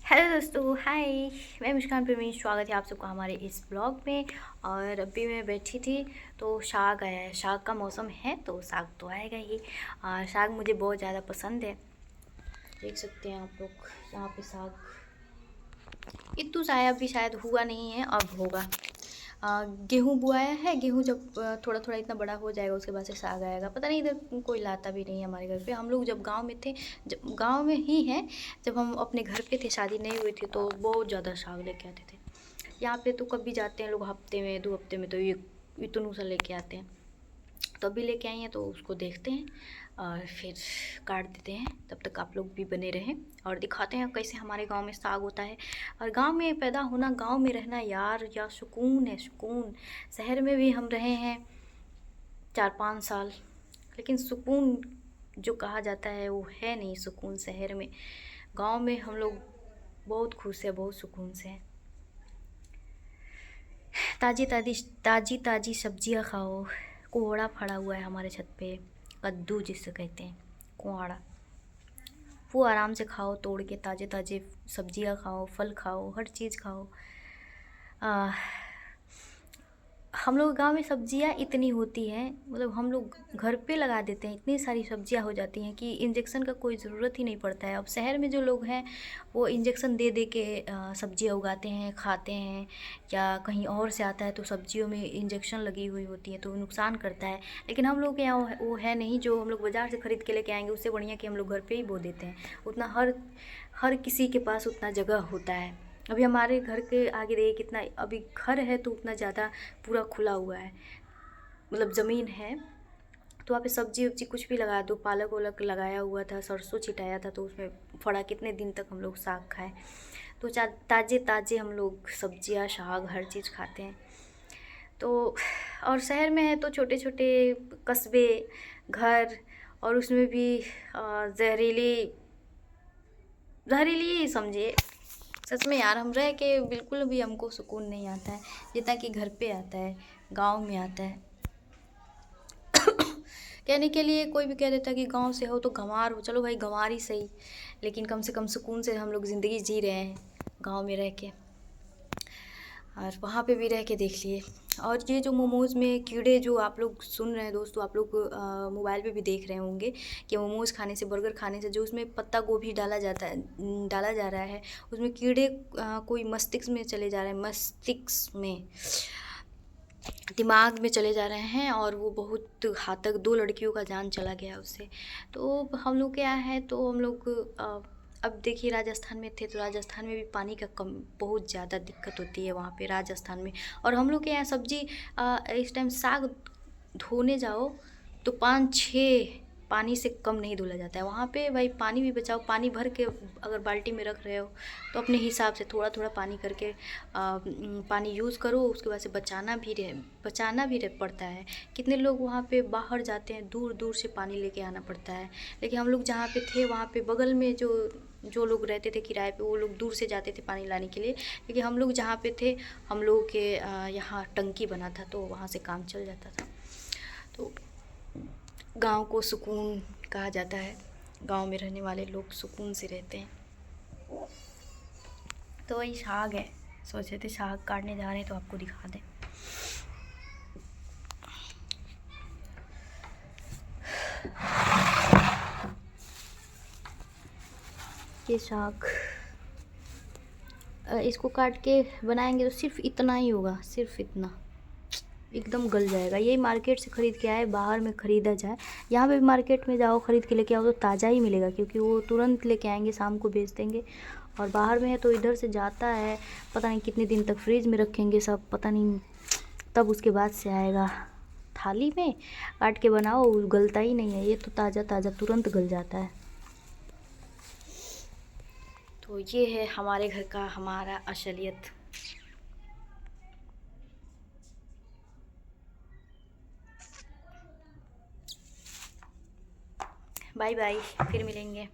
Hello दोस्तों, हाय। मैं मुस्कान परवीन, स्वागत है आप सबका हमारे इस ब्लॉग में। और अभी मैं बैठी थी तो साग आया है। साग का मौसम है तो साग तो आएगा ही। और साग मुझे बहुत ज़्यादा पसंद है। देख सकते हैं आप लोग यहाँ पे साग इत्तू सा है, अभी शायद हुआ नहीं है, अब होगा। गेहूँ बुआया है। गेहूँ जब थोड़ा थोड़ा इतना बड़ा हो जाएगा उसके बाद से साग आएगा। पता नहीं, इधर कोई लाता भी नहीं है हमारे घर पे। हम लोग जब गांव में थे, जब गांव में ही हैं, जब हम अपने घर पे थे, शादी नहीं हुई थी, तो बहुत ज़्यादा साग लेके आते थे। यहाँ पे तो कभी जाते हैं लोग हफ्ते में 2 हफ्ते में, तो ये इतनू सा लेके आते हैं। तो अभी लेके आई हैं तो उसको देखते हैं और फिर काट देते हैं। तब तक आप लोग भी बने रहें और दिखाते हैं कैसे हमारे गांव में साग होता है। और गांव में पैदा होना, गांव में रहना यार, या सुकून है, सुकून। शहर में भी हम रहे हैं 4-5 साल, लेकिन सुकून जो कहा जाता है वो है नहीं सुकून शहर में। गांव में हम लोग बहुत खुश है, बहुत सुकून से हैं। ताज़ी ताज़ी ताज़ी ताज़ी सब्जियां खाओ। कोहड़ा फड़ा हुआ है हमारे छत पे, कद्दू जिसे कहते हैं, कोहड़ा। वो आराम से खाओ, तोड़ के ताज़े ताज़े सब्जियां खाओ, फल खाओ, हर चीज़ खाओ। आ, हम लोग गांव में सब्जियां इतनी होती हैं, मतलब हम लोग घर पे लगा देते हैं, इतनी सारी सब्जियां हो जाती हैं कि इंजेक्शन का कोई ज़रूरत ही नहीं पड़ता है। अब शहर में जो लोग हैं वो इंजेक्शन दे दे के सब्जियां उगाते हैं, खाते हैं, या कहीं और से आता है तो सब्जियों में इंजेक्शन लगी हुई होती है तो वो नुकसान करता है। लेकिन हम लोग के यहाँ वो है नहीं। जो हम लोग बाज़ार से ख़रीद के लेके आएंगे उससे बढ़िया कि हम लोग घर पे ही बो देते हैं। उतना हर किसी के पास उतना जगह होता है। अभी हमारे घर के आगे देखिए कितना, अभी घर है तो उतना ज़्यादा पूरा खुला हुआ है, मतलब ज़मीन है, तो वहाँ पे सब्जी वब्जी कुछ भी लगा दो। पालक वालक लगाया हुआ था, सरसों छिटाया था, तो उसमें फड़ा कितने दिन तक हम लोग साग खाए। तो ताज़े ताज़े हम लोग सब्जियाँ, साग, हर चीज़ खाते हैं। तो और शहर में है तो छोटे छोटे कस्बे, घर, और उसमें भी जहरीली जहरीली ही समझिए। सच में यार, हम रह के बिल्कुल भी हमको सुकून नहीं आता है जितना कि घर पे आता है, गांव में आता है। कहने के लिए कोई भी कह देता है कि गांव से हो तो गंवार हो। चलो भाई, गंवार ही सही, लेकिन कम से कम सुकून से हम लोग ज़िंदगी जी रहे हैं गांव में रह के। और वहाँ पे भी रह के देख लिए। और ये जो मोमोज़ में कीड़े जो आप लोग सुन रहे हैं दोस्तों, आप लोग मोबाइल पे भी देख रहे होंगे कि मोमोज़ खाने से, बर्गर खाने से जो उसमें पत्ता गोभी डाला जाता है, डाला जा रहा है, उसमें कीड़े कोई मस्तिष्क में चले जा रहे हैं, मस्तिष्क में, दिमाग में चले जा रहे हैं, और वो बहुत घातक। 2 लड़कियों का जान चला गया उससे। तो हम लोग क्या है, तो हम लोग अब देखिए राजस्थान में थे तो राजस्थान में भी पानी का कम बहुत ज़्यादा दिक्कत होती है वहाँ पे राजस्थान में। और हम लोग के यहाँ सब्जी इस टाइम साग धोने जाओ तो 5-6 पानी से कम नहीं धुला जाता है। वहाँ पे भाई पानी भी बचाओ। पानी भर के अगर बाल्टी में रख रहे हो तो अपने हिसाब से थोड़ा थोड़ा पानी करके पानी यूज़ करो। उसके बाद से बचाना भी पड़ता है। कितने लोग वहाँ पे बाहर जाते हैं, दूर दूर से पानी लेके आना पड़ता है। लेकिन हम लोग जहाँ पे थे वहाँ पे बगल में जो लोग रहते थे किराए पे, वो लोग दूर से जाते थे पानी लाने के लिए। लेकिन हम लोग जहाँ पे थे, हम लोग के यहाँ टंकी बना था तो वहाँ से काम चल जाता था। तो गांव को सुकून कहा जाता है। गांव में रहने वाले लोग सुकून से रहते हैं। तो वही साग है, सोचे थे साग काटने जा रहे हैं तो आपको दिखा दें। ये साग इसको काट के बनाएंगे तो सिर्फ इतना ही होगा, सिर्फ इतना, एकदम गल जाएगा। यही मार्केट से ख़रीद के आए, बाहर में ख़रीदा जाए। यहाँ पे भी मार्केट में जाओ ख़रीद के लेके आओ तो ताज़ा ही मिलेगा, क्योंकि वो तुरंत लेके आएंगे, शाम को बेच देंगे। और बाहर में है तो इधर से जाता है, पता नहीं कितने दिन तक फ्रिज में रखेंगे सब, पता नहीं, तब उसके बाद से आएगा थाली में। काट के बनाओ, गलता ही नहीं है। ये तो ताज़ा ताज़ा तुरंत गल जाता है। तो ये है हमारे घर का, हमारा असलियत। बाय बाय, फिर मिलेंगे।